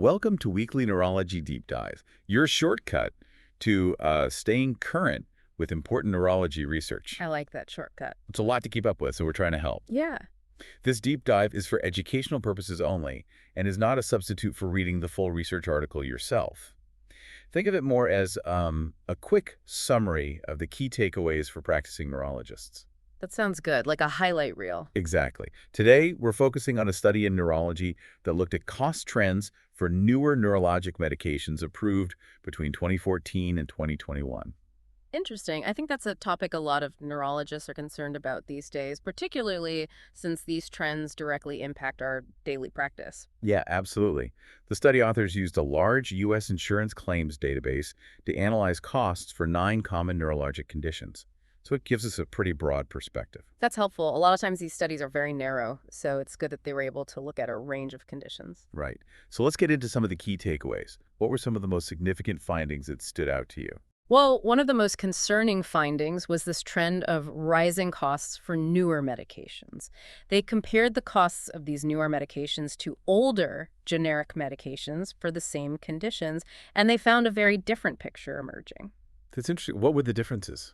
Welcome to Weekly Neurology Deep Dive, your shortcut to staying current with important neurology research. I like that shortcut. It's a lot to keep up with, so we're trying to help. Yeah. This deep dive is for educational purposes only and is not a substitute for reading the full research article yourself. Think of it more as a quick summary of the key takeaways for practicing neurologists. That sounds good, like a highlight reel. Exactly. Today, we're focusing on a study in neurology that looked at cost trends for newer neurologic medications approved between 2014 and 2021. Interesting. I think that's a topic a lot of neurologists are concerned about these days, particularly since these trends directly impact our daily practice. Yeah, absolutely. The study authors used a large U.S. insurance claims database to analyze costs for 9 common neurologic conditions. So it gives us a pretty broad perspective. That's helpful. A lot of times these studies are very narrow, so it's good that they were able to look at a range of conditions. Right. So let's get into some of the key takeaways. What were some of the most significant findings that stood out to you? Well, one of the most concerning findings was this trend of rising costs for newer medications. They compared the costs of these newer medications to older generic medications for the same conditions, and they found a very different picture emerging. That's interesting. What were the differences?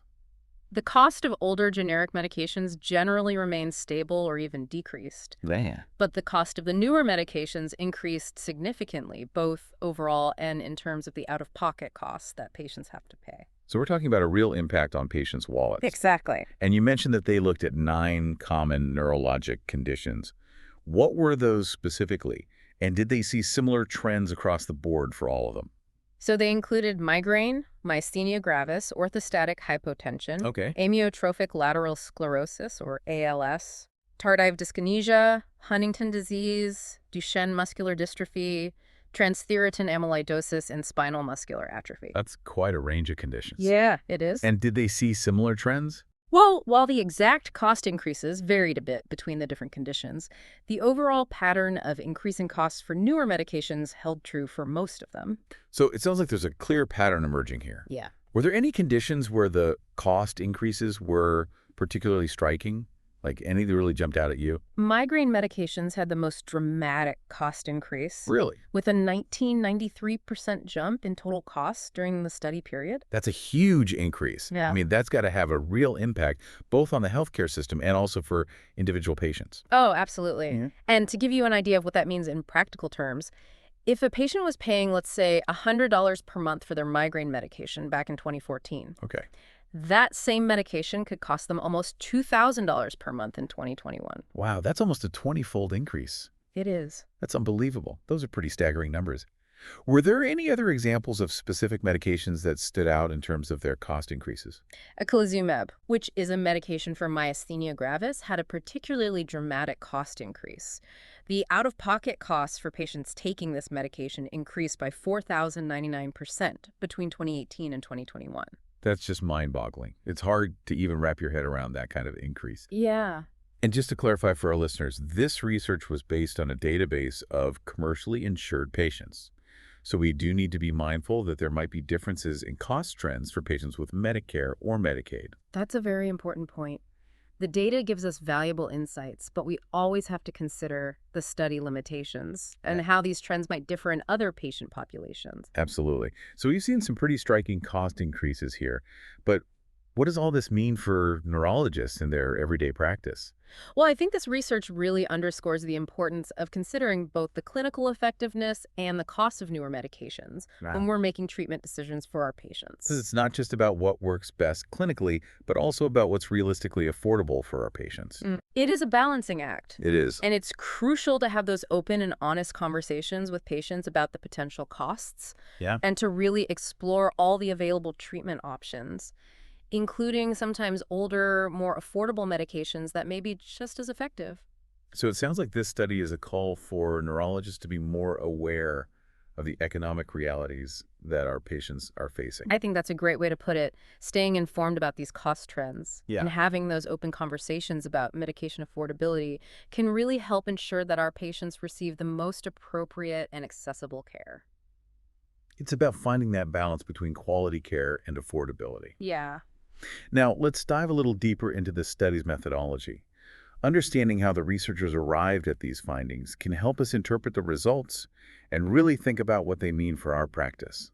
The cost of older generic medications generally remains stable or even decreased. Yeah. But the cost of the newer medications increased significantly, both overall and in terms of the out-of-pocket costs that patients have to pay. So we're talking about a real impact on patients' wallets. Exactly. And you mentioned that they looked at 9 common neurologic conditions. What were those specifically? And did they see similar trends across the board for all of them? So they included migraine, myasthenia gravis, orthostatic hypotension, Okay. amyotrophic lateral sclerosis, or ALS, tardive dyskinesia, Huntington disease, Duchenne muscular dystrophy, transthyretin amyloidosis, and spinal muscular atrophy. That's quite a range of conditions. Yeah, it is. And did they see similar trends? Well, while the exact cost increases varied a bit between the different conditions, the overall pattern of increasing costs for newer medications held true for most of them. So it sounds like there's a clear pattern emerging here. Yeah. Were there any conditions where the cost increases were particularly striking? Like any that really jumped out at you? Migraine medications had the most dramatic cost increase, Really? with a 1993% jump in total costs during the study period. That's a huge increase. Yeah. I mean, that's got to have a real impact, both on the healthcare system and also for individual patients. Oh, absolutely. Yeah. And to give you an idea of what that means in practical terms, if a patient was paying, let's say, $100 per month for their migraine medication back in 2014, Okay. that same medication could cost them almost $2,000 per month in 2021. Wow, that's almost a 20-fold increase. It is. That's unbelievable. Those are pretty staggering numbers. Were there any other examples of specific medications that stood out in terms of their cost increases? Eculizumab, which is a medication for myasthenia gravis, had a particularly dramatic cost increase. The out-of-pocket costs for patients taking this medication increased by 4,099% between 2018 and 2021. That's just mind-boggling. It's hard to even wrap your head around that kind of increase. Yeah. And just to clarify for our listeners, this research was based on a database of commercially insured patients. So we do need to be mindful that there might be differences in cost trends for patients with Medicare or Medicaid. That's a very important point. The data gives us valuable insights, but we always have to consider the study limitations and how these trends might differ in other patient populations. Absolutely. So we've seen some pretty striking cost increases here. But what does all this mean for neurologists in their everyday practice? Well, I think this research really underscores the importance of considering both the clinical effectiveness and the cost of newer medications when we're making treatment decisions for our patients. Because it's not just about what works best clinically, but also about what's realistically affordable for our patients. It is a balancing act. It is. And it's crucial to have those open and honest conversations with patients about the potential costs. Yeah. And to really explore all the available treatment options, including sometimes older, more affordable medications that may be just as effective. So it sounds like this study is a call for neurologists to be more aware of the economic realities that our patients are facing. I think that's a great way to put it. Staying informed about these cost trends and having those open conversations about medication affordability can really help ensure that our patients receive the most appropriate and accessible care. It's about finding that balance between quality care and affordability. Yeah. Now, let's dive a little deeper into the study's methodology. Understanding how the researchers arrived at these findings can help us interpret the results and really think about what they mean for our practice.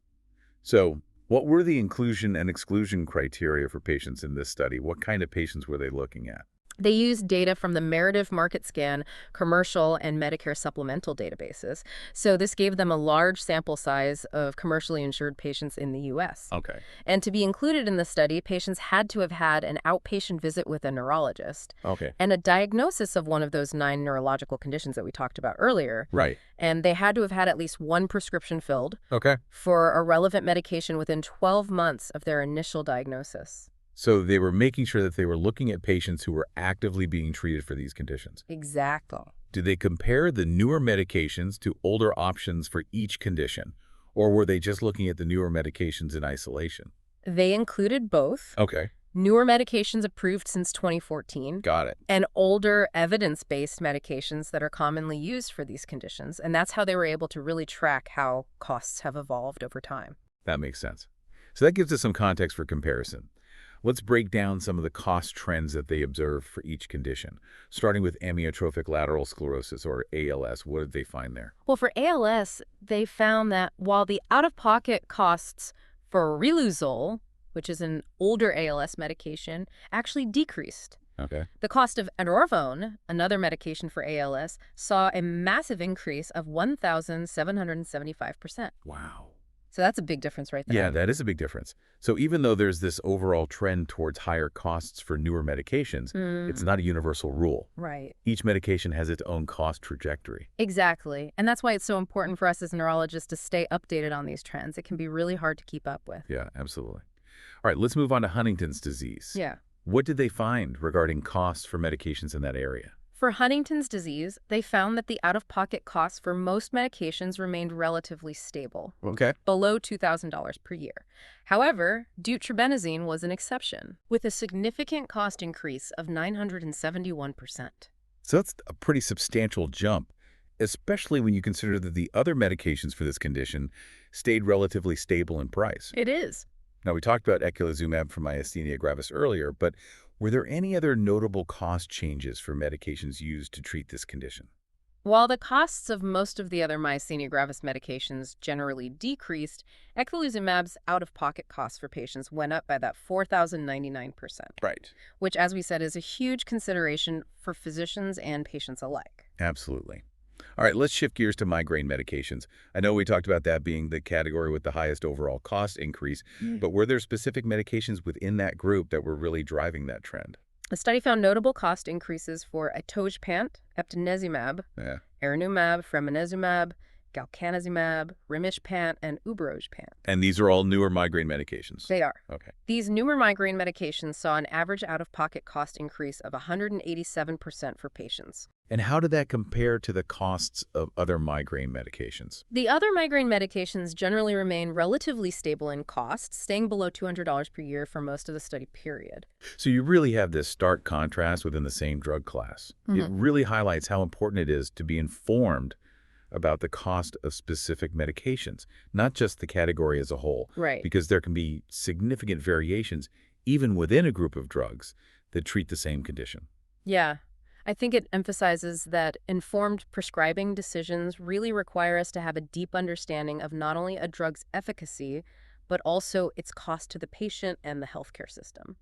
So, what were the inclusion and exclusion criteria for patients in this study? What kind of patients were they looking at? They used data from the Meritive Market Scan, commercial, and Medicare supplemental databases. So this gave them a large sample size of commercially insured patients in the U.S. Okay. And to be included in the study, patients had to have had an outpatient visit with a neurologist Okay. and a diagnosis of one of those 9 neurological conditions that we talked about earlier. Right. And they had to have had at least one prescription filled Okay. for a relevant medication within 12 months of their initial diagnosis. So they were making sure that they were looking at patients who were actively being treated for these conditions. Exactly. Did they compare the newer medications to older options for each condition? Or were they just looking at the newer medications in isolation? They included both. Okay. Newer medications approved since 2014, Got it. and older evidence-based medications that are commonly used for these conditions. And that's how they were able to really track how costs have evolved over time. That makes sense. So that gives us some context for comparison. Let's break down some of the cost trends that they observed for each condition. Starting with amyotrophic lateral sclerosis, or ALS, what did they find there? Well, for ALS, they found that while the out-of-pocket costs for Riluzole, which is an older ALS medication, actually decreased. Okay. The cost of Enorvone, another medication for ALS, saw a massive increase of 1,775%. Wow. So that's a big difference right there. Yeah, that is a big difference. So even though there's this overall trend towards higher costs for newer medications, it's not a universal rule. Right. Each medication has its own cost trajectory. Exactly. And that's why it's so important for us as neurologists to stay updated on these trends. It can be really hard to keep up with. Yeah, absolutely. All right, let's move on to Huntington's disease. Yeah. What did they find regarding costs for medications in that area? For Huntington's disease, they found that the out-of-pocket costs for most medications remained relatively stable, Okay. below $2,000 per year. However, deutetrabenazine was an exception, with a significant cost increase of 971%. So that's a pretty substantial jump, especially when you consider that the other medications for this condition stayed relatively stable in price. It is. Now, we talked about eculizumab for myasthenia gravis earlier, but were there any other notable cost changes for medications used to treat this condition? While the costs of most of the other myasthenia gravis medications generally decreased, eculizumab's out-of-pocket costs for patients went up by that 4,099%, Right. which, as we said, is a huge consideration for physicians and patients alike. Absolutely. All right, let's shift gears to migraine medications. I know we talked about that being the category with the highest overall cost increase, but were there specific medications within that group that were really driving that trend? The study found notable cost increases for atogepant, eptinezumab, Yeah. erinumab, fremanezumab, galcanezumab, rimishpant, and ubrogepant. And these are all newer migraine medications? They are. Okay. These newer migraine medications saw an average out-of-pocket cost increase of 187% for patients. And how did that compare to the costs of other migraine medications? The other migraine medications generally remain relatively stable in cost, staying below $200 per year for most of the study period. So you really have this stark contrast within the same drug class. It really highlights how important it is to be informed about the cost of specific medications, not just the category as a whole. Right. Because there can be significant variations even within a group of drugs that treat the same condition. Yeah. I think it emphasizes that informed prescribing decisions really require us to have a deep understanding of not only a drug's efficacy, but also its cost to the patient and the healthcare system.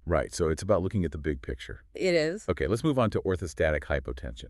Right, so it's about looking at the big picture. It is. Okay, let's move on to orthostatic hypotension.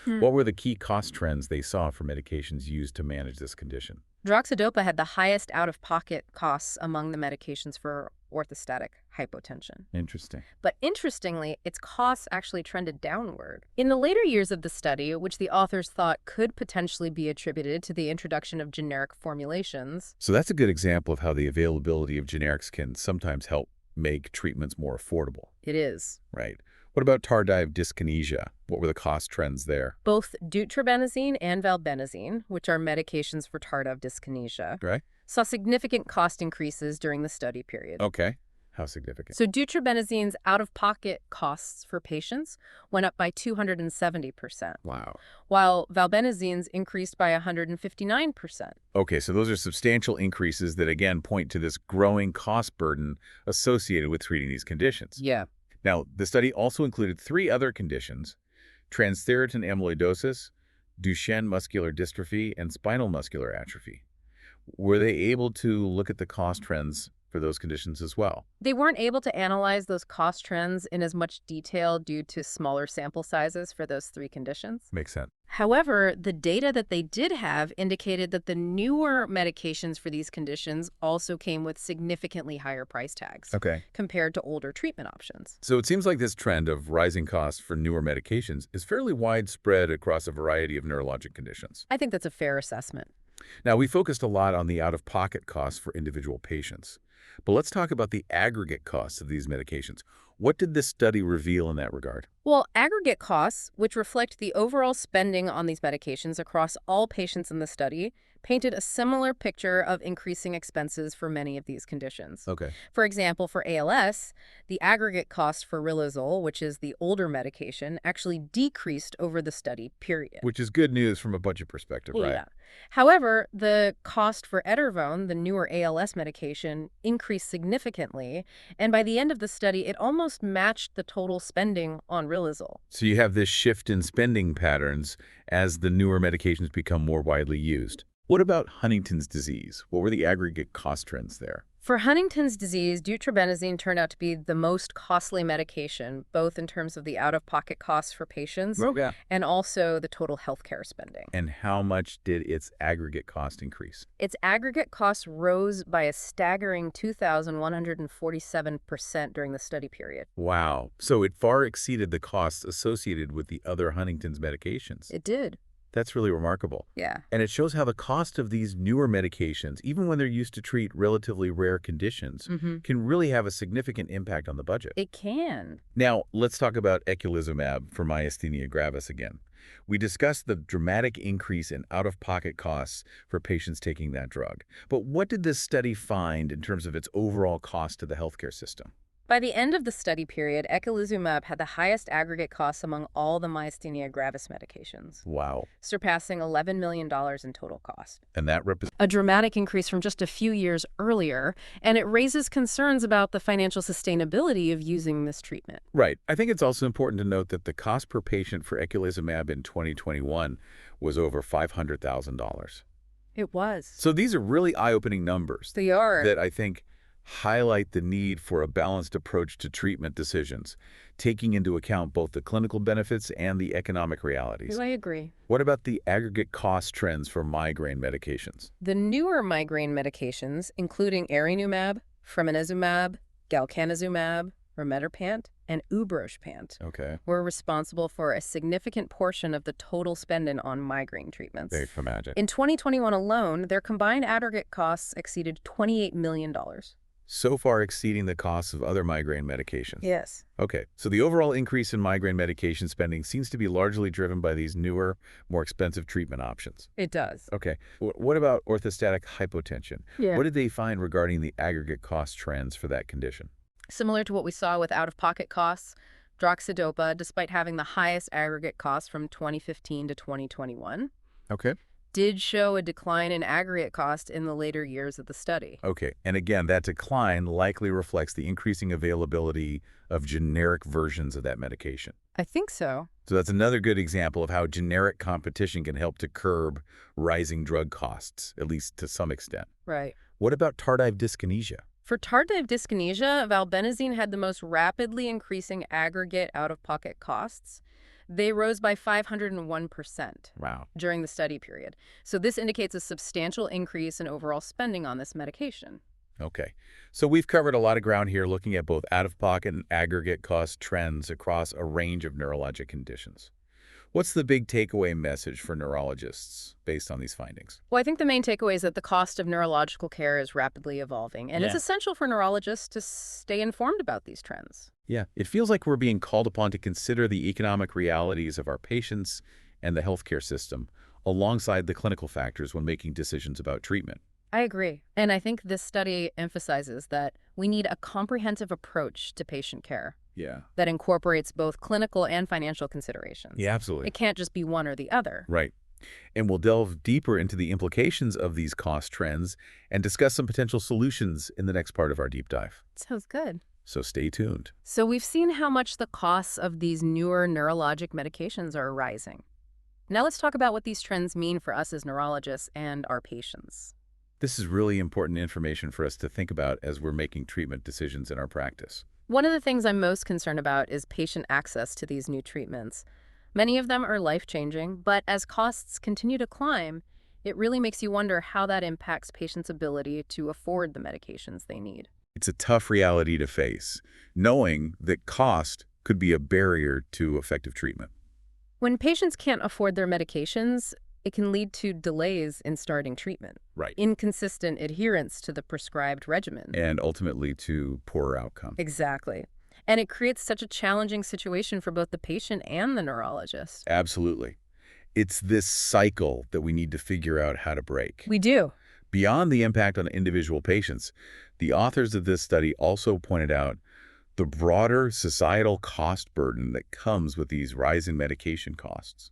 What were the key cost trends they saw for medications used to manage this condition? Droxidopa had the highest out-of-pocket costs among the medications for orthostatic hypotension. Interesting. But interestingly, its costs actually trended downward. In the later years of the study, which the authors thought could potentially be attributed to the introduction of generic formulations. So that's a good example of how the availability of generics can sometimes help make treatments more affordable. It is. Right. What about tardive dyskinesia? What were the cost trends there? Both deutetrabenazine and valbenazine, which are medications for tardive dyskinesia, Right? saw significant cost increases during the study period. Okay. How significant? So deutetrabenazine's out-of-pocket costs for patients went up by 270%, Wow. while valbenazine's increased by 159%. Okay, so those are substantial increases that again point to this growing cost burden associated with treating these conditions. Yeah. Now, the study also included 3 other conditions: transthyretin amyloidosis, Duchenne muscular dystrophy, and spinal muscular atrophy. Were they able to look at the cost trends for those conditions as well? They weren't able to analyze those cost trends in as much detail due to smaller sample sizes for those 3 conditions. Makes sense. However, the data that they did have indicated that the newer medications for these conditions also came with significantly higher price tags Okay. compared to older treatment options. So it seems like this trend of rising costs for newer medications is fairly widespread across a variety of neurologic conditions. I think that's a fair assessment. Now, we focused a lot on the out-of-pocket costs for individual patients, but let's talk about the aggregate costs of these medications. What did this study reveal in that regard? Well, aggregate costs, which reflect the overall spending on these medications across all patients in the study, painted a similar picture of increasing expenses for many of these conditions. Okay. For example, for ALS, the aggregate cost for riluzole, which is the older medication, actually decreased over the study period. Which is good news from a budget perspective, right? Yeah. However, the cost for etervone, the newer ALS medication, increased significantly, and by the end of the study, it almost matched the total spending on riluzole. So you have this shift in spending patterns as the newer medications become more widely used. What about Huntington's disease? What were the aggregate cost trends there? For Huntington's disease, deutetrabenazine turned out to be the most costly medication, both in terms of the out-of-pocket costs for patients Yeah. and also the total healthcare spending. And how much did its aggregate cost increase? Its aggregate costs rose by a staggering 2,147% during the study period. Wow. So it far exceeded the costs associated with the other Huntington's medications. It did. That's really remarkable. Yeah. And it shows how the cost of these newer medications, even when they're used to treat relatively rare conditions, can really have a significant impact on the budget. It can. Now, let's talk about eculizumab for myasthenia gravis again. We discussed the dramatic increase in out-of-pocket costs for patients taking that drug. But what did this study find in terms of its overall cost to the healthcare system? By the end of the study period, eculizumab had the highest aggregate costs among all the myasthenia gravis medications, Wow. surpassing $11 million in total cost. And that represents... A dramatic increase from just a few years earlier, and it raises concerns about the financial sustainability of using this treatment. Right. I think it's also important to note that the cost per patient for eculizumab in 2021 was over $500,000. It was. So these are really eye-opening numbers They are. that I think highlight the need for a balanced approach to treatment decisions, taking into account both the clinical benefits and the economic realities. I agree. What about the aggregate cost trends for migraine medications? The newer migraine medications, including arinumab, fremanezumab, galcanezumab, rimeterpant, and ubrogepant, Okay. were responsible for a significant portion of the total spending on migraine treatments. Very familiar. In 2021 alone, their combined aggregate costs exceeded $28 million. So far exceeding the costs of other migraine medications. Yes. Okay, so the overall increase in migraine medication spending seems to be largely driven by these newer, more expensive treatment options. It does. Okay, what about orthostatic hypotension? Yeah. What did they find regarding the aggregate cost trends for that condition? Similar to what we saw with out-of-pocket costs, droxidopa, despite having the highest aggregate costs from 2015 to 2021, Okay. did show a decline in aggregate cost in the later years of the study. Okay, and again, that decline likely reflects the increasing availability of generic versions of that medication. I think so. So that's another good example of how generic competition can help to curb rising drug costs, at least to some extent. Right. What about tardive dyskinesia? For tardive dyskinesia, valbenazine had the most rapidly increasing aggregate out-of-pocket costs. They rose by 501% Wow. during the study period. So this indicates a substantial increase in overall spending on this medication. Okay, so we've covered a lot of ground here looking at both out-of-pocket and aggregate cost trends across a range of neurologic conditions. What's the big takeaway message for neurologists based on these findings? Well, I think the main takeaway is that the cost of neurological care is rapidly evolving, and it's essential for neurologists to stay informed about these trends. Yeah, it feels like we're being called upon to consider the economic realities of our patients and the healthcare system alongside the clinical factors when making decisions about treatment. I agree. And I think this study emphasizes that we need a comprehensive approach to patient care Yeah. that incorporates both clinical and financial considerations. Yeah, absolutely. It can't just be one or the other. Right. And we'll delve deeper into the implications of these cost trends and discuss some potential solutions in the next part of our deep dive. Sounds good. So stay tuned. So we've seen how much the costs of these newer neurologic medications are rising. Now let's talk about what these trends mean for us as neurologists and our patients. This is really important information for us to think about as we're making treatment decisions in our practice. One of the things I'm most concerned about is patient access to these new treatments. Many of them are life-changing, but as costs continue to climb, it really makes you wonder how that impacts patients' ability to afford the medications they need. It's a tough reality to face, knowing that cost could be a barrier to effective treatment. When patients can't afford their medications, it can lead to delays in starting treatment, Right. inconsistent adherence to the prescribed regimen. And ultimately to poorer outcome. Exactly. And it creates such a challenging situation for both the patient and the neurologist. Absolutely. It's this cycle that we need to figure out how to break. We do. Beyond the impact on individual patients, the authors of this study also pointed out the broader societal cost burden that comes with these rising medication costs.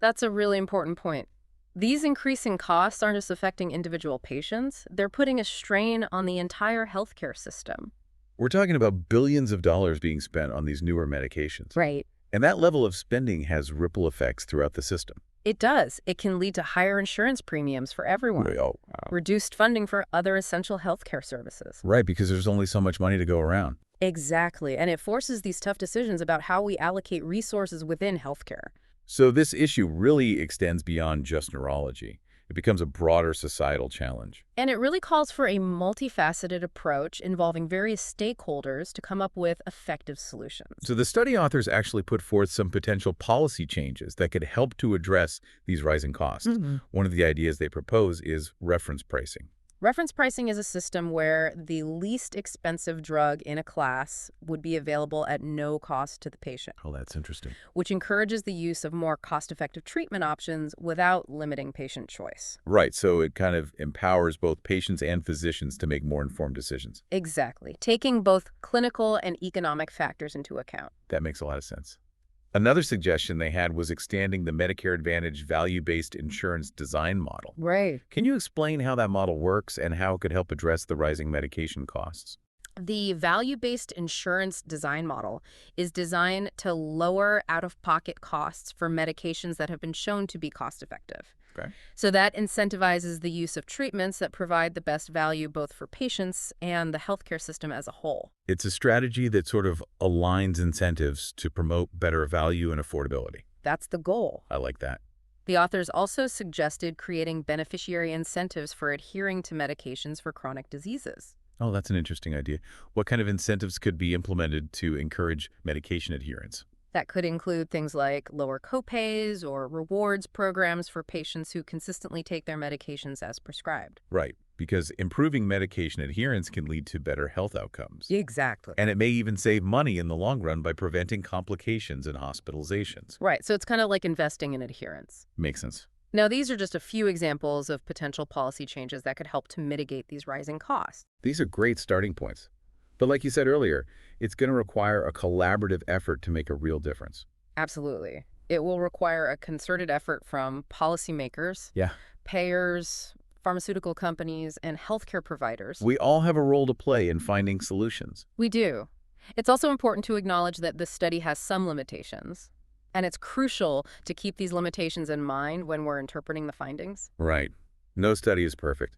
That's a really important point. These increasing costs aren't just affecting individual patients, they're putting a strain on the entire healthcare system. We're talking about billions of dollars being spent on these newer medications. Right. And that level of spending has ripple effects throughout the system. It does. It can lead to higher insurance premiums for everyone, Oh, wow. reduced funding for other essential healthcare services. Right, because there's only so much money to go around. Exactly. And it forces these tough decisions about how we allocate resources within healthcare. So this issue really extends beyond just neurology. It becomes a broader societal challenge. And it really calls for a multifaceted approach involving various stakeholders to come up with effective solutions. So the study authors actually put forth some potential policy changes that could help to address these rising costs. One of the ideas they propose is reference pricing. Reference pricing is a system where the least expensive drug in a class would be available at no cost to the patient, Oh, that's interesting. which encourages the use of more cost-effective treatment options without limiting patient choice. Right, so it kind of empowers both patients and physicians to make more informed decisions. Exactly, taking both clinical and economic factors into account. That makes a lot of sense. Another suggestion they had was expanding the Medicare Advantage value-based insurance design model. Right. Can you explain how that model works and how it could help address the rising medication costs? The value-based insurance design model is designed to lower out-of-pocket costs for medications that have been shown to be cost-effective. Okay. So that incentivizes the use of treatments that provide the best value both for patients and the healthcare system as a whole. It's a strategy that sort of aligns incentives to promote better value and affordability. That's the goal. I like that. The authors also suggested creating beneficiary incentives for adhering to medications for chronic diseases. Oh, that's an interesting idea. What kind of incentives could be implemented to encourage medication adherence? That could include things like lower copays or rewards programs for patients who consistently take their medications as prescribed. Right, because improving medication adherence can lead to better health outcomes. Exactly. And it may even save money in the long run by preventing complications and hospitalizations. Right, so it's kind of like investing in adherence. Makes sense. Now, these are just a few examples of potential policy changes that could help to mitigate these rising costs. These are great starting points. But like you said earlier, it's going to require a collaborative effort to make a real difference. Absolutely. It will require a concerted effort from policymakers, Yeah. payers, pharmaceutical companies, and healthcare providers. We all have a role to play in finding solutions. We do. It's also important to acknowledge that this study has some limitations, and it's crucial to keep these limitations in mind when we're interpreting the findings. Right. No study is perfect.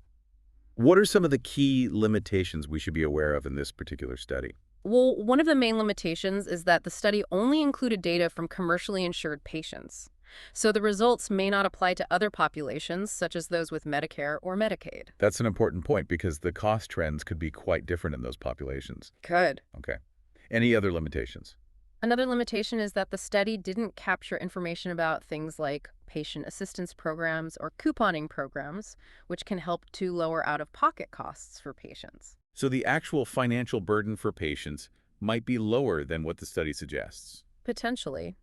What are some of the key limitations we should be aware of in this particular study? Well, one of the main limitations is that the study only included data from commercially insured patients. So the results may not apply to other populations, such as those with Medicare or Medicaid. That's an important point because the cost trends could be quite different in those populations. Could. Okay. Any other limitations? Another limitation is that the study didn't capture information about things like patient assistance programs or couponing programs, which can help to lower out-of-pocket costs for patients. So the actual financial burden for patients might be lower than what the study suggests. Potentially.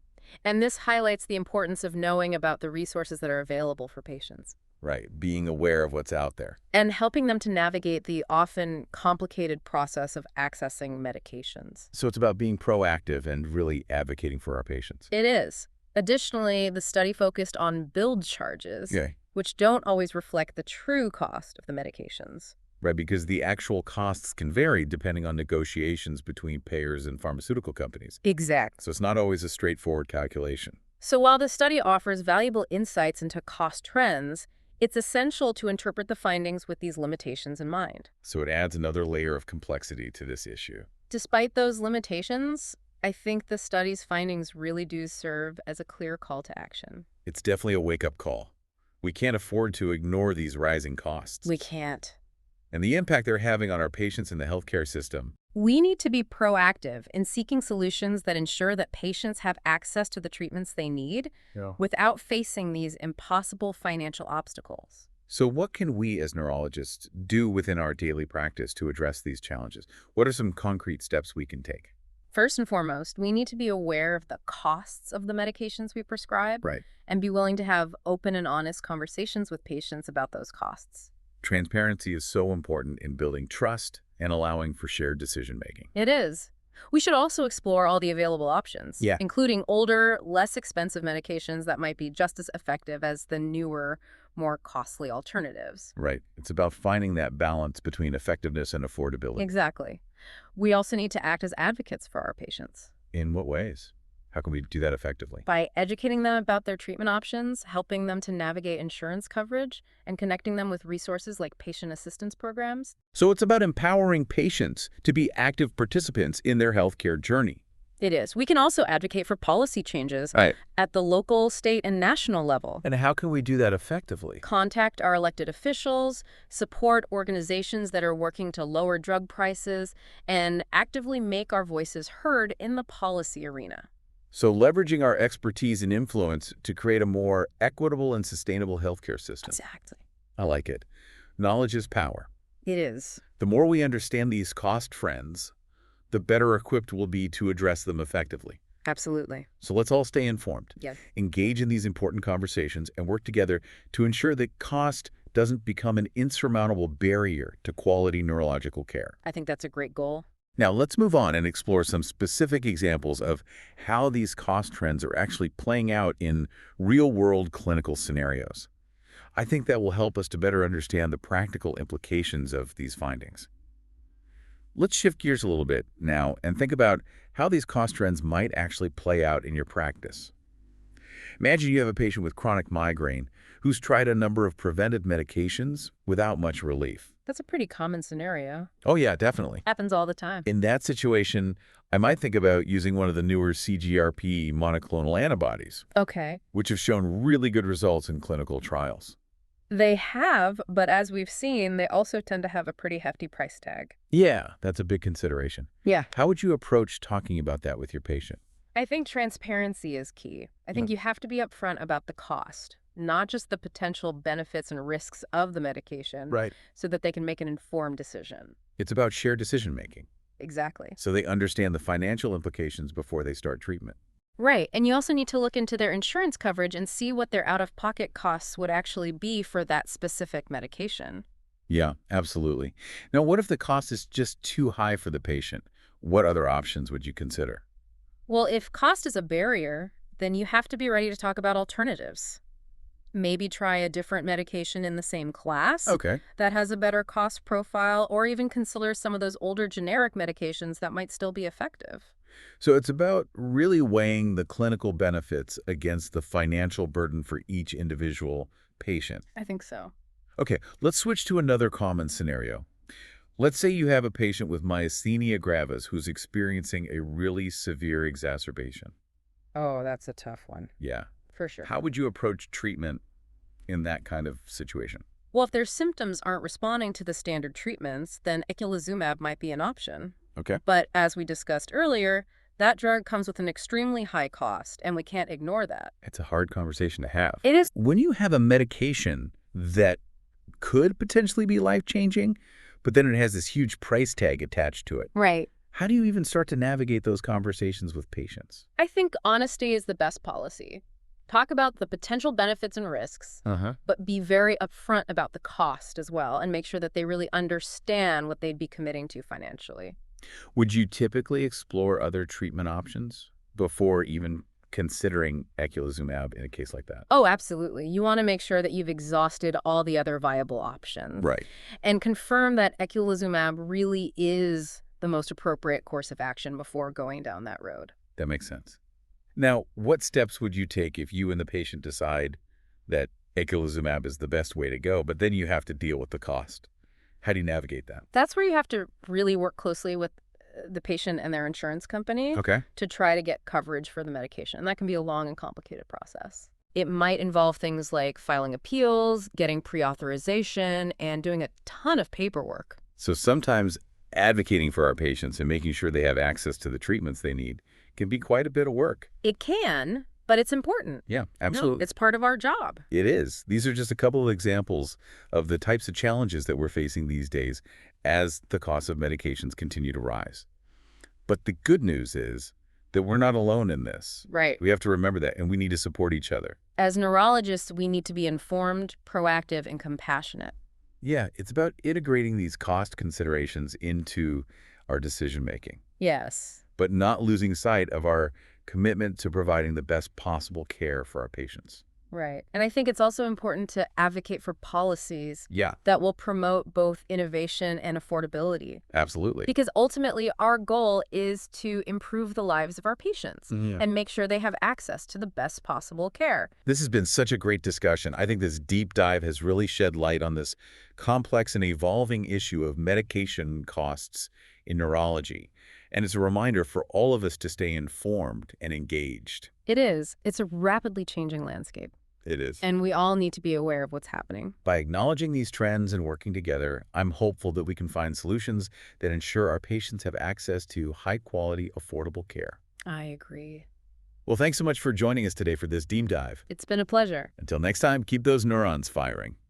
And this highlights the importance of knowing about the resources that are available for patients Right, being aware of what's out there. and helping them to navigate the often complicated process of accessing medications. So it's about being proactive and really advocating for our patients. It is. Additionally, the study focused on billed charges, Okay. which don't always reflect the true cost of the medications. right? Because the actual costs can vary depending on negotiations between payers and pharmaceutical companies. Exactly. So it's not always a straightforward calculation. So while the study offers valuable insights into cost trends, it's essential to interpret the findings with these limitations in mind. So it adds another layer of complexity to this issue. Despite those limitations, I think the study's findings really do serve as a clear call to action. It's definitely a wake-up call. We can't afford to ignore these rising costs. We can't. And the impact they're having on our patients in the healthcare system. We need to be proactive in seeking solutions that ensure that patients have access to the treatments they need without facing these impossible financial obstacles. So what can we as neurologists do within our daily practice to address these challenges? What are some concrete steps we can take? First and foremost, we need to be aware of the costs of the medications we prescribe Right. and be willing to have open and honest conversations with patients about those costs. Transparency is so important in building trust and allowing for shared decision-making. It is. We should also explore all the available options, Yeah. including older, less expensive medications that might be just as effective as the newer, more costly alternatives. Right. It's about finding that balance between effectiveness and affordability. Exactly. We also need to act as advocates for our patients In what ways? How can we do that effectively? by educating them about their treatment options, helping them to navigate insurance coverage, and connecting them with resources like patient assistance programs. So it's about empowering patients to be active participants in their healthcare journey. It is. We can also advocate for policy changes Right. at the local, state, and national level. And how can we do that effectively? Contact our elected officials, support organizations that are working to lower drug prices, and actively make our voices heard in the policy arena. So leveraging our expertise and influence to create a more equitable and sustainable healthcare system. Exactly. I like it. Knowledge is power. It is. The more we understand these cost trends, the better equipped we'll be to address them effectively. Absolutely. So let's all stay informed, Yes. engage in these important conversations, and work together to ensure that cost doesn't become an insurmountable barrier to quality neurological care. I think that's a great goal. Now, let's move on and explore some specific examples of how these cost trends are actually playing out in real-world clinical scenarios. I think that will help us to better understand the practical implications of these findings. Let's shift gears a little bit now and think about how these cost trends might actually play out in your practice. Imagine you have a patient with chronic migraine who's tried a number of preventive medications without much relief. That's a pretty common scenario. Oh yeah, definitely. Happens all the time. In that situation, I might think about using one of the newer CGRP monoclonal antibodies, Okay. which have shown really good results in clinical trials. They have, but as we've seen, they also tend to have a pretty hefty price tag. Yeah, that's a big consideration. Yeah. How would you approach talking about that with your patient? I think transparency is key. I think you have to be upfront about the cost, not just the potential benefits and risks of the medication, Right. so that they can make an informed decision. It's about shared decision-making, Exactly. so they understand the financial implications before they start treatment. Right. And you also need to look into their insurance coverage and see what their out-of-pocket costs would actually be for that specific medication. Yeah, absolutely. Now, what if the cost is just too high for the patient? What other options would you consider? Well, if cost is a barrier, then you have to be ready to talk about alternatives. Maybe try a different medication in the same class Okay. that has a better cost profile, or even consider some of those older generic medications that might still be effective. So it's about really weighing the clinical benefits against the financial burden for each individual patient. I think so. Okay, let's switch to another common scenario. Let's say you have a patient with myasthenia gravis who's experiencing a really severe exacerbation. Oh, that's a tough one. Yeah. For sure. How would you approach treatment in that kind of situation? Well, if their symptoms aren't responding to the standard treatments, then eculizumab might be an option. Okay. But as we discussed earlier, that drug comes with an extremely high cost, and we can't ignore that. It's a hard conversation to have. It is. When you have a medication that could potentially be life-changing, but then it has this huge price tag attached to it, Right. how do you even start to navigate those conversations with patients? I think honesty is the best policy. Talk about the potential benefits and risks, but be very upfront about the cost as well, and make sure that they really understand what they'd be committing to financially. Would you typically explore other treatment options before even considering eculizumab in a case like that? Oh, absolutely. You want to make sure that you've exhausted all the other viable options Right. and confirm that eculizumab really is the most appropriate course of action before going down that road. That makes sense. Now, what steps would you take if you and the patient decide that eculizumab is the best way to go, but then you have to deal with the cost? How do you navigate that? That's where you have to really work closely with the patient and their insurance company Okay. to try to get coverage for the medication. And that can be a long and complicated process. It might involve things like filing appeals, getting pre-authorization, and doing a ton of paperwork. So sometimes advocating for our patients and making sure they have access to the treatments they need can be quite a bit of work. It can, but it's important. Yeah, No, absolutely. it's part of our job. It is. These are just a couple of examples of the types of challenges that we're facing these days as the costs of medications continue to rise. But the good news is that we're not alone in this. Right. We have to remember that, and we need to support each other. As neurologists, we need to be informed, proactive, and compassionate. Yeah, it's about integrating these cost considerations into our decision-making, Yes. but not losing sight of our commitment to providing the best possible care for our patients. Right. And I think it's also important to advocate for policies Yeah, that will promote both innovation and affordability. absolutely. Because ultimately, our goal is to improve the lives of our patients Yeah. and make sure they have access to the best possible care. This has been such a great discussion. I think this deep dive has really shed light on this complex and evolving issue of medication costs in neurology. And it's a reminder for all of us to stay informed and engaged. It is. It's a rapidly changing landscape, It is. and we all need to be aware of what's happening. By acknowledging these trends and working together, I'm hopeful that we can find solutions that ensure our patients have access to high-quality, affordable care. I agree. Well, thanks so much for joining us today for this deep dive. It's been a pleasure. Until next time, keep those neurons firing.